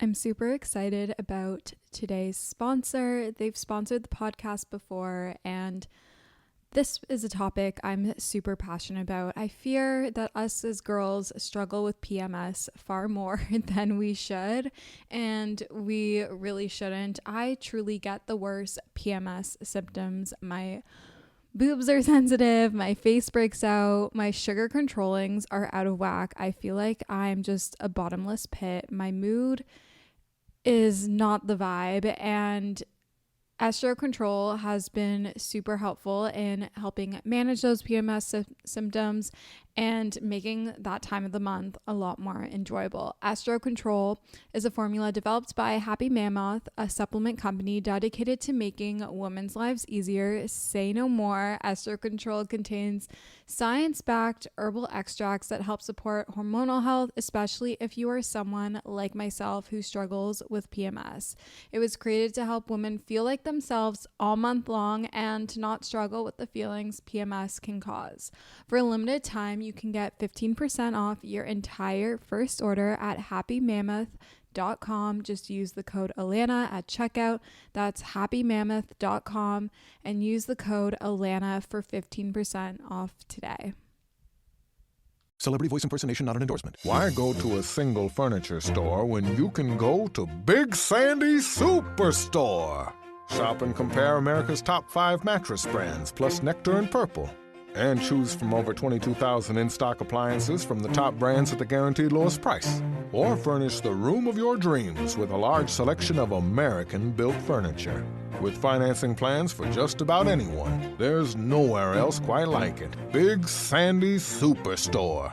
I'm super excited about today's sponsor. They've sponsored the podcast before, and this is a topic I'm super passionate about. I fear that us as girls struggle with PMS far more than we should, and we really shouldn't. I truly get the worst PMS symptoms. My boobs are sensitive, my face breaks out, my sugar controllings are out of whack. I feel like I'm just a bottomless pit. My mood is not the vibe, and Estro Control has been super helpful in helping manage those PMS symptoms and making that time of the month a lot more enjoyable. Estro Control is a formula developed by Happy Mammoth, a supplement company dedicated to making women's lives easier. Say no more. Estro Control contains science-backed herbal extracts that help support hormonal health, especially if you are someone like myself who struggles with PMS. It was created to help women feel like themselves all month long and to not struggle with the feelings PMS can cause. For a limited time, you can get 15% off your entire first order at happymammoth.com. Just use the code Alana at checkout. That's happymammoth.com and use the code Alana for 15% off today. Celebrity voice impersonation not an endorsement. Why go to a single furniture store when you can go to Big Sandy Superstore? Shop and compare America's top 5 mattress brands, plus Nectar and Purple. And choose from over 22,000 in-stock appliances from the top brands at the guaranteed lowest price. Or furnish the room of your dreams with a large selection of American-built furniture. With financing plans for just about anyone, there's nowhere else quite like it. Big Sandy Superstore.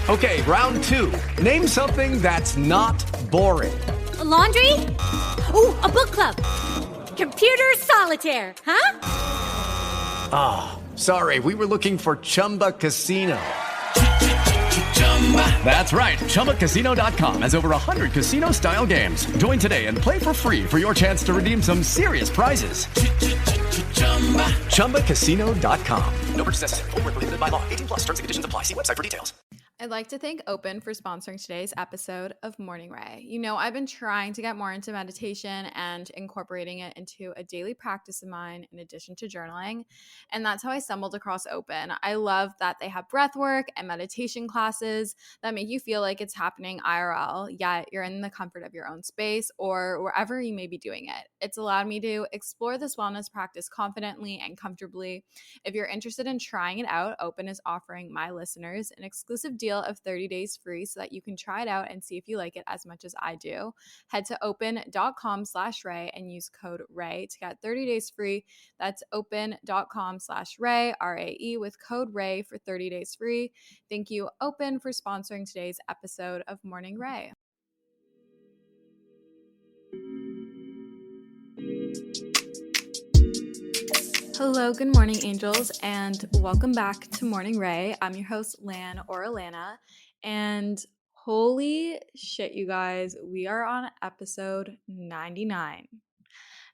Okay, round 2. Name something that's not boring. A laundry? Ooh, a book club. Computer solitaire, huh? Ah, sorry, we were looking for Chumba Casino. That's right, ChumbaCasino.com has over 100 casino-style games. Join today and play for free for your chance to redeem some serious prizes. ChumbaCasino.com. No purchase necessary. Void where prohibited by law. 18+ terms and conditions apply. See website for details. I'd like to thank Open for sponsoring today's episode of Morning Ray. You know, I've been trying to get more into meditation and incorporating it into a daily practice of mine in addition to journaling, and that's how I stumbled across Open. I love that they have breath work and meditation classes that make you feel like it's happening IRL, yet you're in the comfort of your own space or wherever you may be doing it. It's allowed me to explore this wellness practice confidently and comfortably. If you're interested in trying it out, Open is offering my listeners an exclusive deal of 30 days free so that you can try it out and see if you like it as much as I do. Head to open.com/Ray and use code Ray to get 30 days free. That's open.com/Ray, R-A-E, with code Ray for 30 days free. Thank you, Open, for sponsoring today's episode of Morning Ray. Hello, good morning, angels, and welcome back to Morning Ray. I'm your host, Lan or Alana, and holy shit, you guys, we are on episode 99.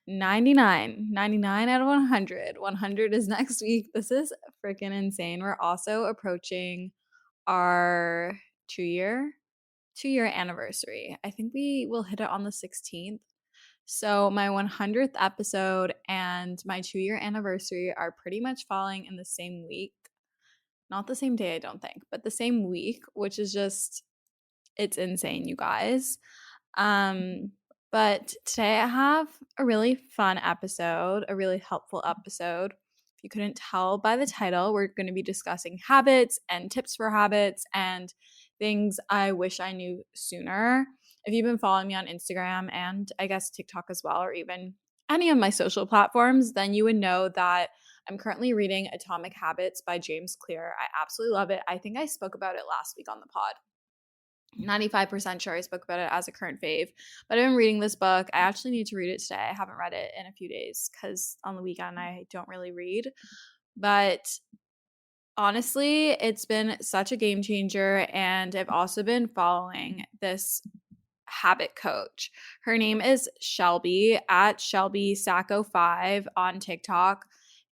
99 out of 100. 100 is next week. This is freaking insane. We're also approaching our two-year anniversary. I think we will hit it on the 16th. So my 100th episode and my 2-year anniversary are pretty much falling in the same week. Not the same day, I don't think, but the same week, which is just, it's insane, you guys. But today I have a really fun episode, a really helpful episode. If you couldn't tell by the title, we're going to be discussing habits and tips for habits and things I wish I knew sooner. If you've been following me on Instagram and I guess TikTok as well, or even any of my social platforms, then you would know that I'm currently reading Atomic Habits by James Clear. I absolutely love it. I think I spoke about it last week on the pod. 95% sure I spoke about it as a current fave, but I've been reading this book. I actually need to read it today. I haven't read it in a few days because on the weekend I don't really read, but honestly, it's been such a game changer, and I've also been following this habit coach. Her name is Shelby at Shelby Sacco 5 on TikTok.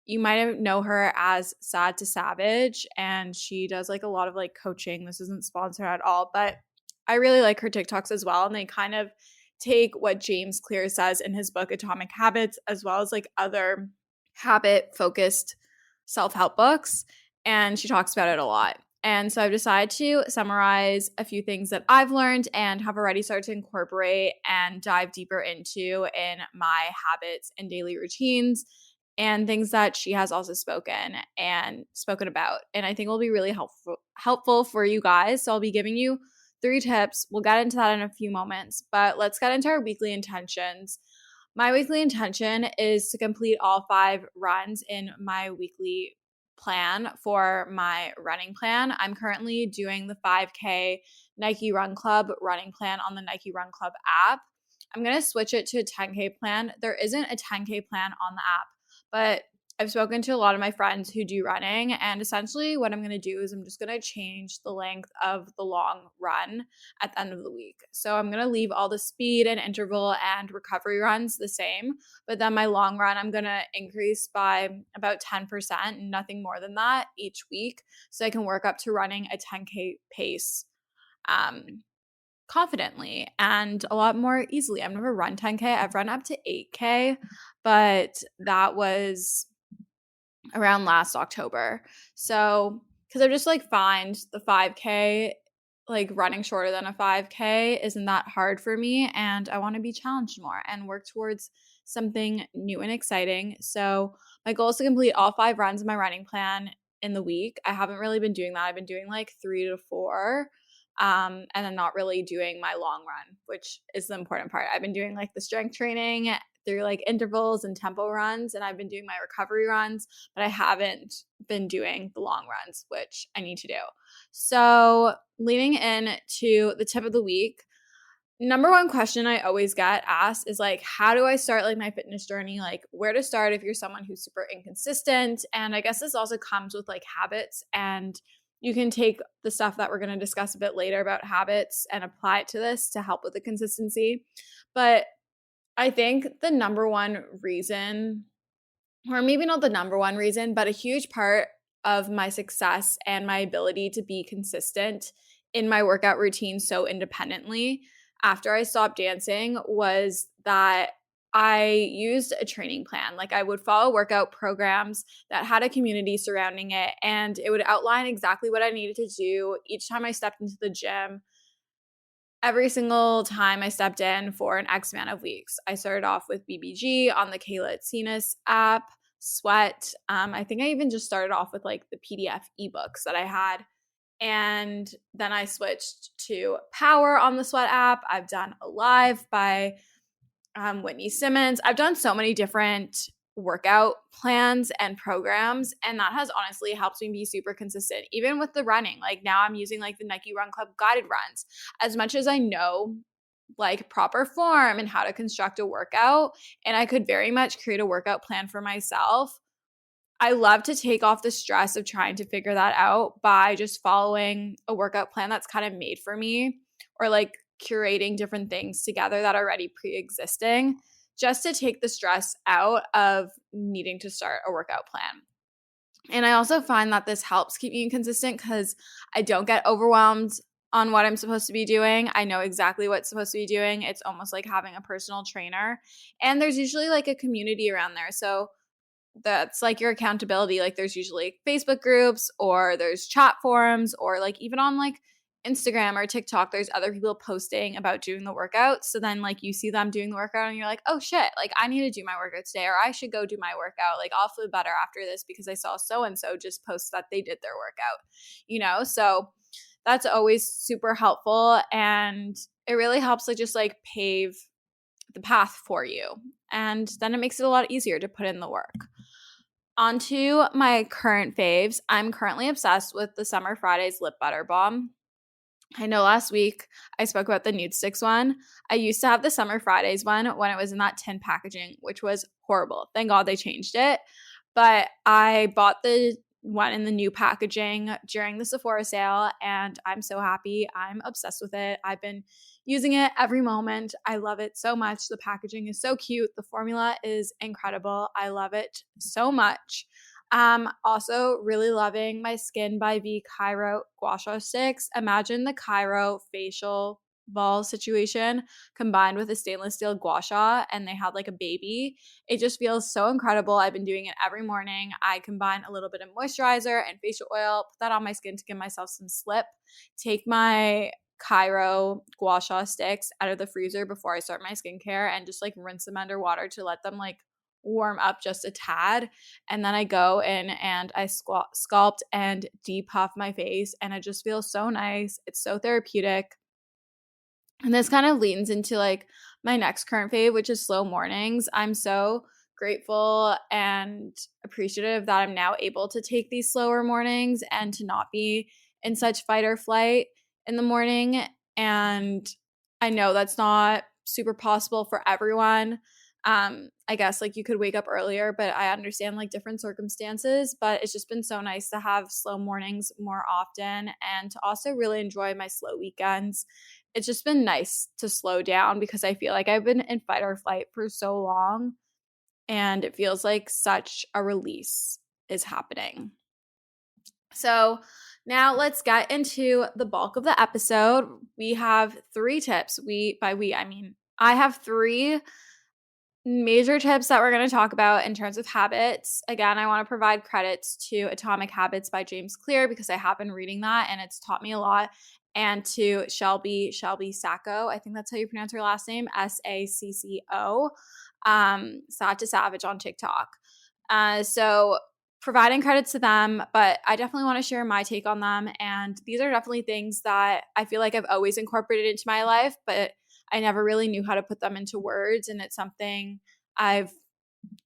You might know her as Sad to Savage, and she does like a lot of like coaching. This isn't sponsored at all, but I really like her TikToks as well, and they kind of take what James Clear says in his book Atomic Habits, as well as like other habit-focused self-help books, and she talks about it a lot. And so I've decided to summarize a few things that I've learned and have already started to incorporate and dive deeper into in my habits and daily routines, and things that she has also spoken about. And I think will be really helpful for you guys. So I'll be giving you 3 tips. We'll get into that in a few moments, but let's get into our weekly intentions. My weekly intention is to complete all 5 runs in my weekly plan for my running plan. I'm currently doing the 5K Nike Run Club running plan on the Nike Run Club app. I'm going to switch it to a 10K plan. There isn't a 10K plan on the app, but I've spoken to a lot of my friends who do running, and essentially what I'm going to do is I'm just going to change the length of the long run at the end of the week. So I'm going to leave all the speed and interval and recovery runs the same, but then my long run I'm going to increase by about 10%, nothing more than that each week, so I can work up to running a 10K pace confidently and a lot more easily. I've never run 10K. I've run up to 8K, but that was around last October. So, because I just like find the 5K, like running shorter than a 5K isn't that hard for me, and I want to be challenged more and work towards something new and exciting. So my goal is to complete all 5 runs in my running plan in the week. I haven't really been doing that. I've been doing like 3 to 4. And I'm not really doing my long run, which is the important part. I've been doing like the strength training through like intervals and tempo runs, and I've been doing my recovery runs, but I haven't been doing the long runs, which I need to do. So leading into the tip of the week, number one question I always get asked is like, how do I start like my fitness journey? Like where to start if you're someone who's super inconsistent. And I guess this also comes with like habits, and you can take the stuff that we're going to discuss a bit later about habits and apply it to this to help with the consistency. But I think the number one reason, or maybe not the number one reason, but a huge part of my success and my ability to be consistent in my workout routine so independently after I stopped dancing was that I used a training plan. Like I would follow workout programs that had a community surrounding it, and it would outline exactly what I needed to do each time I stepped into the gym. Every single time I stepped in for an X amount of weeks. I started off with BBG on the Kayla Tsinis app, Sweat. I think I even just started off with like the PDF ebooks that I had. And then I switched to Power on the Sweat app. I've done Alive by Whitney Simmons. I've done so many different workout plans and programs, and that has honestly helped me be super consistent. Even with the running, like now I'm using like the Nike Run Club guided runs. As much as I know like proper form and how to construct a workout, and I could very much create a workout plan for myself, I love to take off the stress of trying to figure that out by just following a workout plan that's kind of made for me, or like curating different things together that are already pre-existing, just to take the stress out of needing to start a workout plan. And I also find that this helps keep me consistent because I don't get overwhelmed on what I'm supposed to be doing. I know exactly what's supposed to be doing. It's almost like having a personal trainer. And there's usually like a community around there. So that's like your accountability. Like there's usually Facebook groups, or there's chat forums, or like even on like Instagram or TikTok, there's other people posting about doing the workout. So then like you see them doing the workout and you're like, oh shit, like I need to do my workout today, or I should go do my workout. Like I'll feel better after this because I saw so-and-so just post that they did their workout, So that's always super helpful. And it really helps like just like pave the path for you. And then it makes it a lot easier to put in the work. On to my current faves. I'm currently obsessed with the Summer Fridays Lip Butter Balm. I know last week I spoke about the Nude Sticks one. I used to have the Summer Fridays one when it was in that tin packaging, which was horrible. Thank God they changed it. But I bought the one in the new packaging during the Sephora sale, and I'm so happy. I'm obsessed with it. I've been using it every moment. I love it so much. The packaging is so cute. The formula is incredible. I love it so much. Also really loving my Skin by V Cairo Gua Sha sticks. Imagine the Cairo facial ball situation combined with a stainless steel gua sha, and they had like a baby. It just feels so incredible. I've been doing it every morning. I combine a little bit of moisturizer and facial oil, put that on my skin to give myself some slip, take my Cairo gua sha sticks out of the freezer before I start my skincare and just like rinse them under water to let them like warm up just a tad. And then I go in and I sculpt and depuff my face, and it just feels so nice. It's so therapeutic. And this kind of leans into like my next current fave, which is slow mornings. I'm so grateful and appreciative that I'm now able to take these slower mornings and to not be in such fight or flight in the morning. And I know that's not super possible for everyone. I guess like you could wake up earlier, but I understand like different circumstances. But it's just been so nice to have slow mornings more often and to also really enjoy my slow weekends. It's just been nice to slow down because I feel like I've been in fight or flight for so long, and it feels like such a release is happening. So now let's get into the bulk of the episode. We have 3 tips. I have 3 major tips that we're going to talk about in terms of habits. Again, I want to provide credits to Atomic Habits by James Clear because I have been reading that and it's taught me a lot. And to Shelby Sacco, I think that's how you pronounce her last name, Sacco, Sad to Savage on TikTok. So providing credits to them, but I definitely want to share my take on them. And these are definitely things that I feel like I've always incorporated into my life, but I never really knew how to put them into words. And it's something I've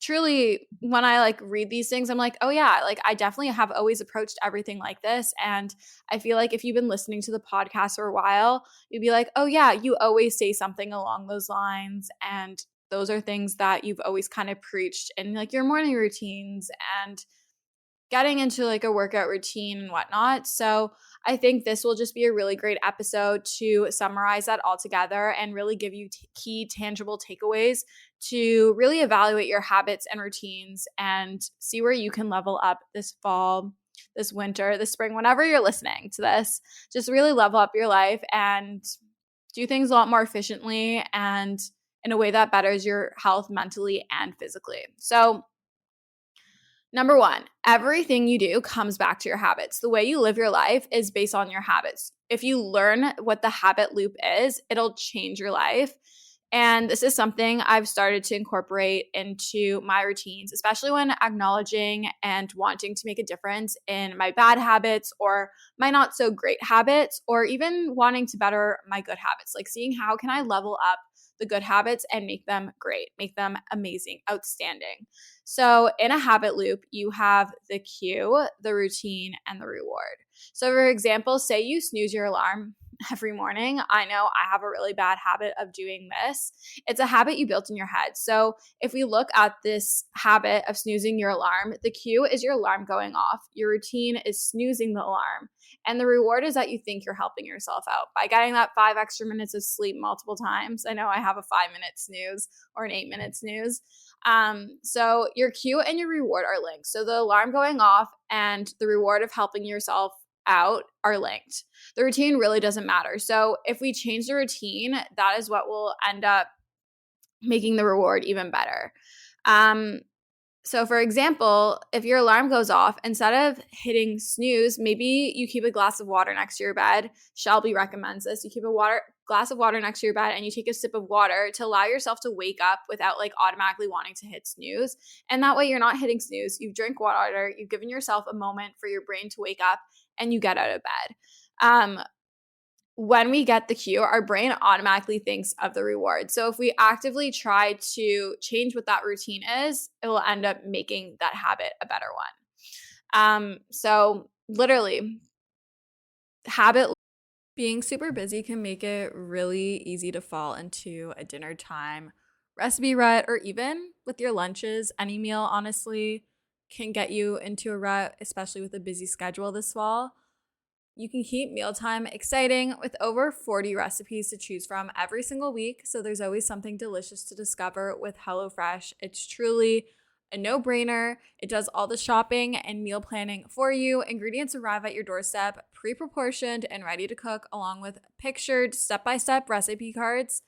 truly, when I like read these things, I'm like, oh yeah, like I definitely have always approached everything like this. And I feel like if you've been listening to the podcast for a while, you'd be like, oh yeah, you always say something along those lines. And those are things that you've always kind of preached in like your morning routines and getting into like a workout routine and whatnot. So I think this will just be a really great episode to summarize that all together and really give you key tangible takeaways to really evaluate your habits and routines and see where you can level up this fall, this winter, this spring, whenever you're listening to this. Just really level up your life and do things a lot more efficiently and in a way that betters your health mentally and physically. So number 1, everything you do comes back to your habits. The way you live your life is based on your habits. If you learn what the habit loop is, it'll change your life. And this is something I've started to incorporate into my routines, especially when acknowledging and wanting to make a difference in my bad habits or my not so great habits, or even wanting to better my good habits, like seeing how can I level up the good habits and make them great, make them amazing, outstanding. So in a habit loop, you have the cue, the routine, and the reward. So for example, say you snooze your alarm every morning. I know I have a really bad habit of doing this. It's a habit you built in your head. So if we look at this habit of snoozing your alarm, the cue is your alarm going off. Your routine is snoozing the alarm. And the reward is that you think you're helping yourself out by getting that 5 extra minutes of sleep multiple times. I know I have a 5-minute snooze or an 8-minute snooze. So your cue and your reward are linked. So the alarm going off and the reward of helping yourself out are linked. The routine really doesn't matter. So if we change the routine, that is what will end up making the reward even better. So for example, if your alarm goes off, instead of hitting snooze, maybe you keep a glass of water next to your bed. Shelby recommends this. You keep a glass of water next to your bed and you take a sip of water to allow yourself to wake up without like automatically wanting to hit snooze. And that way you're not hitting snooze. You drink water, you've given yourself a moment for your brain to wake up, and you get out of bed. When we get the cue, our brain automatically thinks of the reward. So if we actively try to change what that routine is, it will end up making that habit a better one. So literally, habit being super busy can make it really easy to fall into a dinner time recipe rut, or even with your lunches. Any meal, honestly, can get you into a rut, especially with a busy schedule this fall. You can keep mealtime exciting with over 40 recipes to choose from every single week, so there's always something delicious to discover with HelloFresh. It's truly a no-brainer. It does all the shopping and meal planning for you. Ingredients arrive at your doorstep, pre-proportioned and ready to cook, along with pictured step-by-step recipe cards.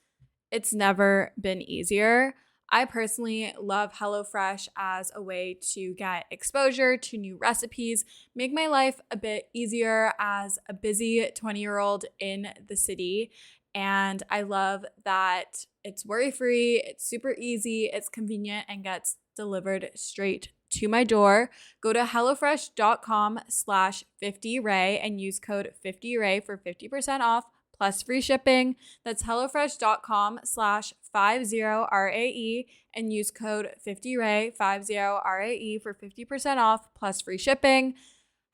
It's never been easier. I personally love HelloFresh as a way to get exposure to new recipes, make my life a bit easier as a busy 20-year-old in the city. And I love that it's worry-free, it's super easy, it's convenient, and gets delivered straight to my door. Go to hellofresh.com/50ray and use code 50ray for 50% off plus free shipping. That's hellofresh.com/50RAE and use code 50ray 50RAE for 50% off plus free shipping.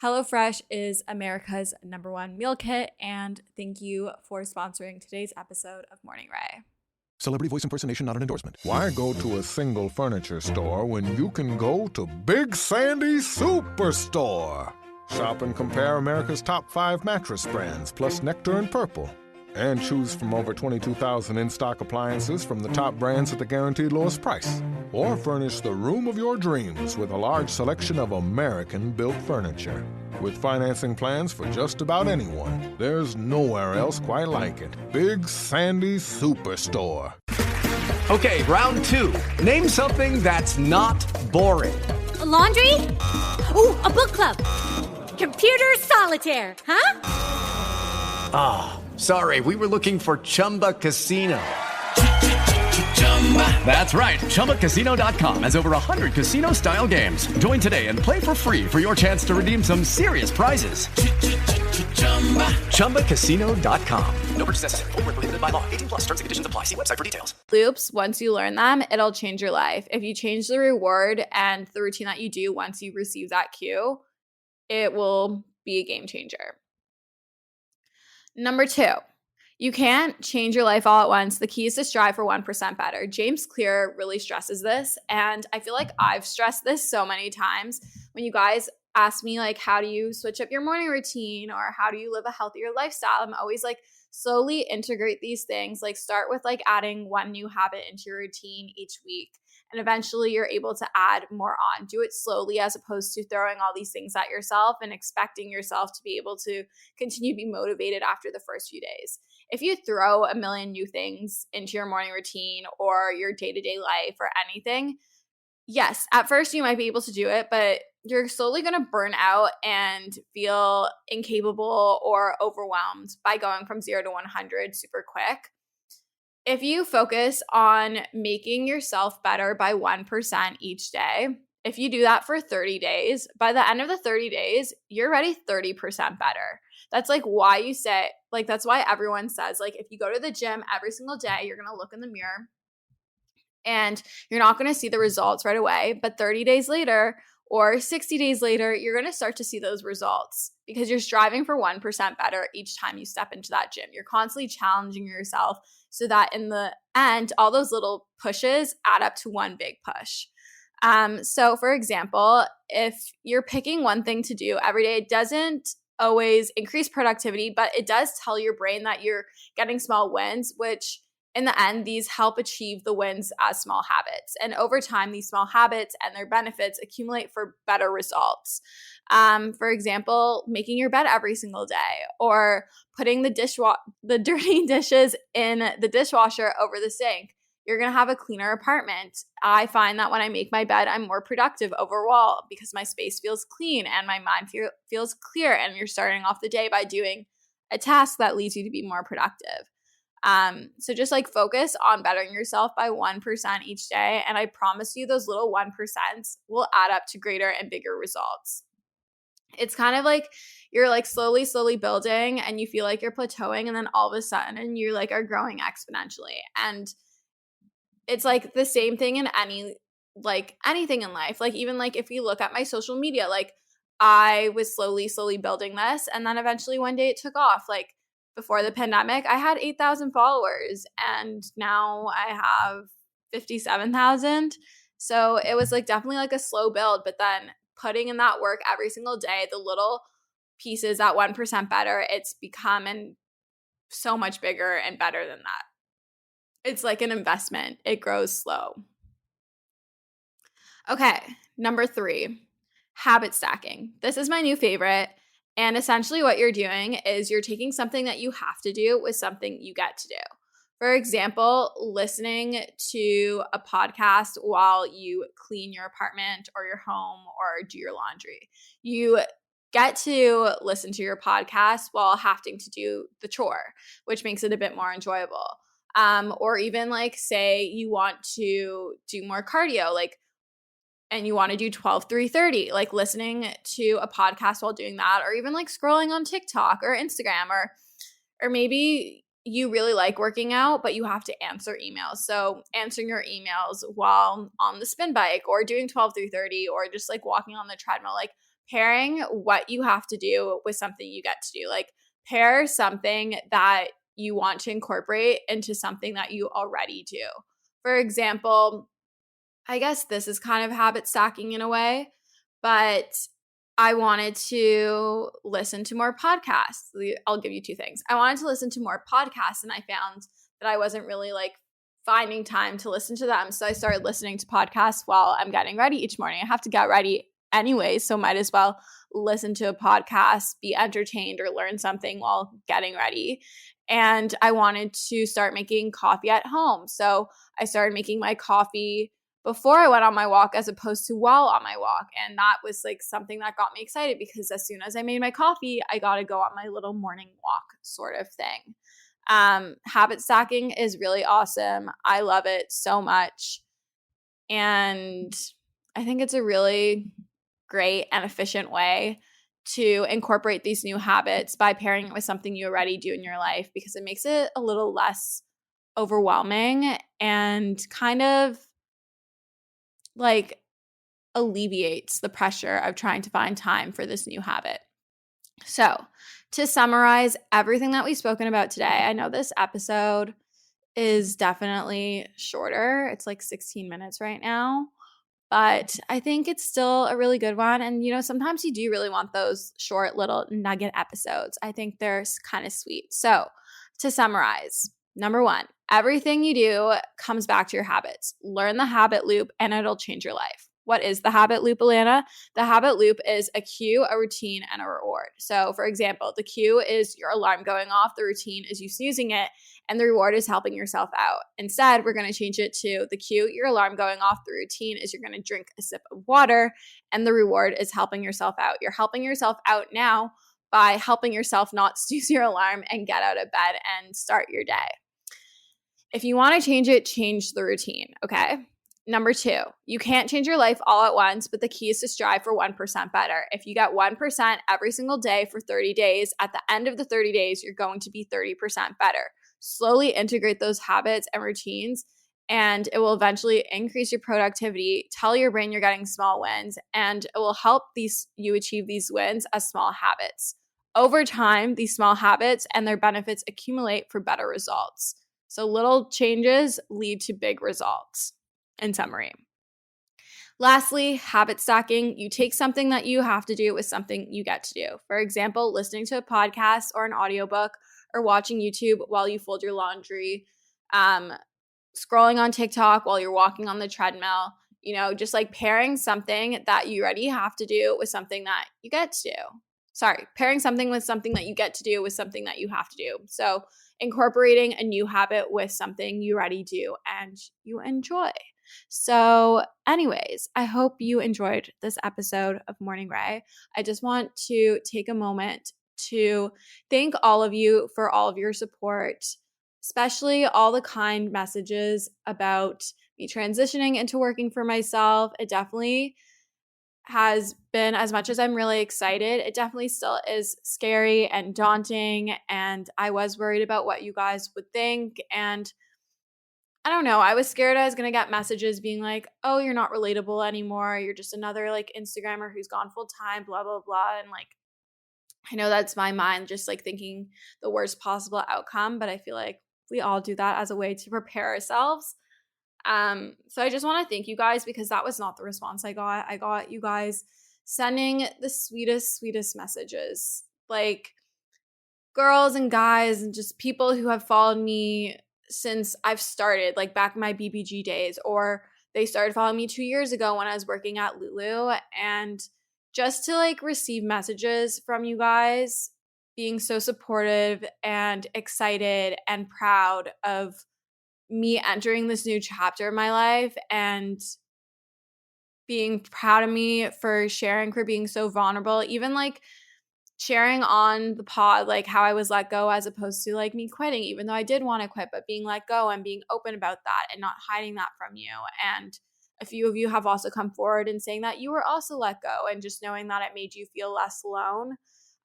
HelloFresh is America's #1 meal kit, and thank you for sponsoring today's episode of Morning Ray. Celebrity voice impersonation not an endorsement. Why go to a single furniture store when you can go to Big Sandy Superstore? Shop and compare America's top 5 mattress brands, plus Nectar and Purple. And choose from over 22,000 in-stock appliances from the top brands at the guaranteed lowest price. Or furnish the room of your dreams with a large selection of American-built furniture. With financing plans for just about anyone, there's nowhere else quite like it. Big Sandy Superstore. Okay, round 2. Name something that's not boring. A laundry? Ooh, a book club. Computer solitaire, huh? Sorry, we were looking for Chumba Casino. That's right. ChumbaCasino.com has over 100 casino-style games. Join today and play for free for your chance to redeem some serious prizes. ChumbaCasino.com. No purchase necessary. Void where prohibited by law. 18 plus. Terms and conditions apply. See website for details. Loops, once you learn them, it'll change your life. If you change the reward and the routine that you do once you receive that cue, it will be a game changer. Number 2, you can't change your life all at once. The key is to strive for 1% better. James Clear really stresses this, and I feel like I've stressed this so many times. When you guys ask me, like, how do you switch up your morning routine or how do you live a healthier lifestyle, I'm always like, slowly integrate these things. Like, start with like adding one new habit into your routine each week. And eventually you're able to add more on. Do it slowly as opposed to throwing all these things at yourself and expecting yourself to be able to continue to be motivated after the first few days. If you throw a million new things into your morning routine or your day-to-day life or anything, yes, at first you might be able to do it, but you're slowly going to burn out and feel incapable or overwhelmed by going from 0 to 100 super quick. If you focus on making yourself better by 1% each day, if you do that for 30 days, by the end of the 30 days, you're already 30% better. That's like why you say, like, that's why everyone says, like, if you go to the gym every single day, you're going to look in the mirror and you're not going to see the results right away. But 30 days later or 60 days later, you're going to start to see those results because you're striving for 1% better each time you step into that gym. You're constantly challenging yourself so that in the end, all those little pushes add up to one big push. So for example, if you're picking one thing to do every day, it doesn't always increase productivity, but it does tell your brain that you're getting small wins, which in the end, these help achieve the wins as small habits. And over time, these small habits and their benefits accumulate for better results. For example, making your bed every single day or putting the dirty dishes in the dishwasher over the sink. You're going to have a cleaner apartment. I find that when I make my bed, I'm more productive overall because my space feels clean and my mind feels clear. And you're starting off the day by doing a task that leads you to be more productive. So just like focus on bettering yourself by 1% each day. And I promise you those little 1% will add up to greater and bigger results. It's kind of like you're like slowly building and you feel like you're plateauing and then all of a sudden you like are growing exponentially. And it's like the same thing in anything in life. Like even like if you look at my social media, like I was slowly building this and then eventually one day it took off. Like before the pandemic, I had 8,000 followers and now I have 57,000. So it was like definitely like a slow build, but then putting in that work every single day, the little pieces at 1% better, it's becoming so much bigger and better than that. It's like an investment. It grows slow. Okay, number 3, habit stacking. This is my new favorite. And essentially what you're doing is you're taking something that you have to do with something you get to do. For example, listening to a podcast while you clean your apartment or your home or do your laundry. You get to listen to your podcast while having to do the chore, which makes it a bit more enjoyable. Or even like say you want to do more cardio, like and you want to do 12-3-30, like listening to a podcast while doing that, or even like scrolling on TikTok or Instagram, or maybe you really like working out, but you have to answer emails. So answering your emails while on the spin bike or doing 12-3-30 or just like walking on the treadmill, like pairing what you have to do with something you get to do. Like pair something that you want to incorporate into something that you already do. For example, I guess this is kind of habit stacking in a way, but I wanted to listen to more podcasts. I'll give you 2 things. I wanted to listen to more podcasts, and I found that I wasn't really like finding time to listen to them. So I started listening to podcasts while I'm getting ready each morning. I have to get ready anyway, so might as well listen to a podcast, be entertained, or learn something while getting ready. And I wanted to start making coffee at home. So I started making my coffee before I went on my walk as opposed to while on my walk. And that was like something that got me excited because as soon as I made my coffee, I got to go on my little morning walk sort of thing. Habit stacking is really awesome. I love it so much. And I think it's a really great and efficient way to incorporate these new habits by pairing it with something you already do in your life because it makes it a little less overwhelming and kind of like alleviates the pressure of trying to find time for this new habit. So, to summarize everything that we've spoken about today, I know this episode is definitely shorter. It's like 16 minutes right now, but I think it's still a really good one. And, you know, sometimes you do really want those short little nugget episodes. I think they're kind of sweet. So, to summarize, number 1, everything you do comes back to your habits. Learn the habit loop and it'll change your life. What is the habit loop, Alana? The habit loop is a cue, a routine, and a reward. So, for example, the cue is your alarm going off, the routine is you snoozing it, and the reward is helping yourself out. Instead, we're going to change it to the cue, your alarm going off, the routine is you're going to drink a sip of water, and the reward is helping yourself out. You're helping yourself out now by helping yourself not snooze your alarm and get out of bed and start your day. If you want to change it, change the routine, okay? Number 2, you can't change your life all at once, but the key is to strive for 1% better. If you get 1% every single day for 30 days, at the end of the 30 days, you're going to be 30% better. Slowly integrate those habits and routines, and it will eventually increase your productivity, tell your brain you're getting small wins, and it will help you achieve these wins as small habits. Over time, these small habits and their benefits accumulate for better results. So little changes lead to big results. In summary. Lastly, habit stacking. You take something that you have to do with something you get to do. For example, listening to a podcast or an audiobook or watching YouTube while you fold your laundry, scrolling on TikTok while you're walking on the treadmill, you know, just like pairing something that you already have to do with something that you get to do. Pairing something with something that you get to do with something that you have to do. So incorporating a new habit with something you already do and you enjoy. So anyways, I hope you enjoyed this episode of Morning Ray. I just want to take a moment to thank all of you for all of your support, especially all the kind messages about me transitioning into working for myself. It definitely has been, as much as I'm really excited, it definitely still is scary and daunting. And I was worried about what you guys would think. And I don't know. I was scared I was going to get messages being like, oh, you're not relatable anymore. You're just another like Instagrammer who's gone full time, blah, blah, blah. And like, I know that's my mind just like thinking the worst possible outcome, but I feel like we all do that as a way to prepare ourselves. So I just want to thank you guys because that was not the response I got. I got you guys sending the sweetest, sweetest messages. Like girls and guys and just people who have followed me since I've started, like back in my BBG days, or they started following me 2 years ago when I was working at Lulu. And just to like receive messages from you guys being so supportive and excited and proud of me entering this new chapter of my life and being proud of me for sharing, for being so vulnerable, even like sharing on the pod like how I was let go as opposed to like me quitting, even though I did want to quit, but being let go and being open about that and not hiding that from you. And a few of you have also come forward and saying that you were also let go, and just knowing that it made you feel less alone.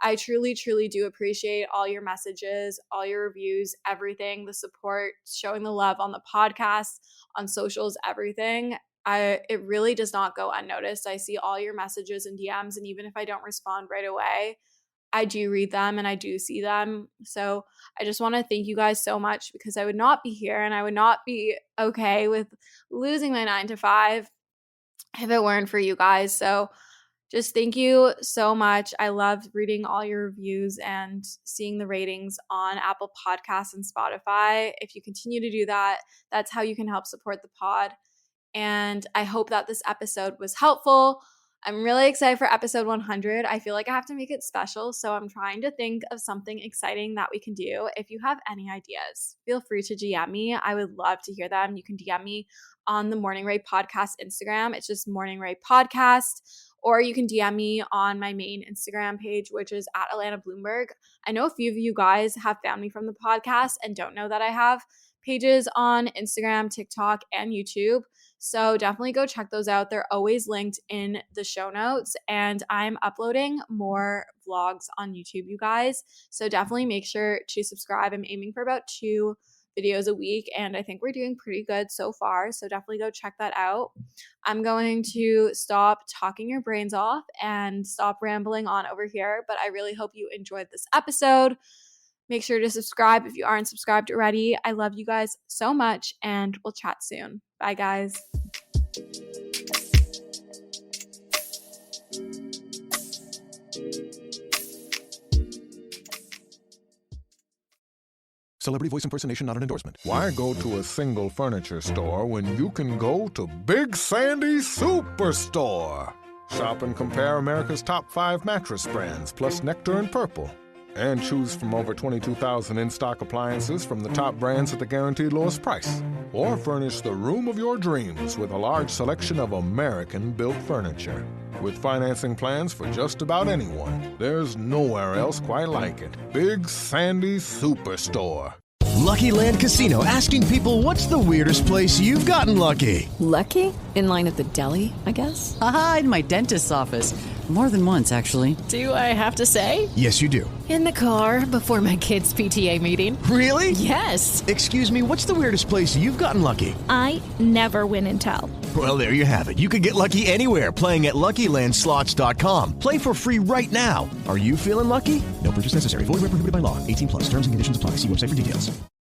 I truly, truly do appreciate all your messages, all your reviews, everything, the support, showing the love on the podcast, on socials, everything. It really does not go unnoticed. I see all your messages and DMs, and even if I don't respond right away, I do read them and I do see them. So I just want to thank you guys so much, because I would not be here and I would not be okay with losing my 9 to 5 if it weren't for you guys. So just thank you so much. I love reading all your reviews and seeing the ratings on Apple Podcasts and Spotify. If you continue to do that, that's how you can help support the pod. And I hope that this episode was helpful. I'm really excited for episode 100. I feel like I have to make it special, so I'm trying to think of something exciting that we can do. If you have any ideas, feel free to DM me. I would love to hear them. You can DM me on the Morning Ray Podcast Instagram. It's just Morning Ray Podcast. Or you can DM me on my main Instagram page, which is at Alana Bloomberg. I know a few of you guys have found me from the podcast and don't know that I have pages on Instagram, TikTok, and YouTube. So definitely go check those out. They're always linked in the show notes. And I'm uploading more vlogs on YouTube, you guys. So definitely make sure to subscribe. I'm aiming for about 2 videos a week, and I think we're doing pretty good so far. So definitely go check that out. I'm going to stop talking your brains off and stop rambling on over here, but I really hope you enjoyed this episode. Make sure to subscribe if you aren't subscribed already. I love you guys so much, and we'll chat soon. Bye, guys. Celebrity voice impersonation not an endorsement. Why go to a single furniture store when you can go to Big Sandy Superstore? Shop and compare America's top 5 mattress brands, plus Nectar and Purple. And choose from over 22,000 in-stock appliances from the top brands at the guaranteed lowest price. Or furnish the room of your dreams with a large selection of American-built furniture. With financing plans for just about anyone, there's nowhere else quite like it. Big Sandy Superstore. Lucky Land Casino, asking people, what's the weirdest place you've gotten lucky? Lucky? In line at the deli, I guess? Aha, in my dentist's office. More than once, actually. Do I have to say? Yes, you do. In the car before my kids' PTA meeting. Really? Yes. Excuse me, what's the weirdest place you've gotten lucky? I never win and tell. Well, there you have it. You can get lucky anywhere, playing at LuckyLandSlots.com. Play for free right now. Are you feeling lucky? No purchase necessary. Void where prohibited by law. 18+. Terms and conditions apply. See website for details.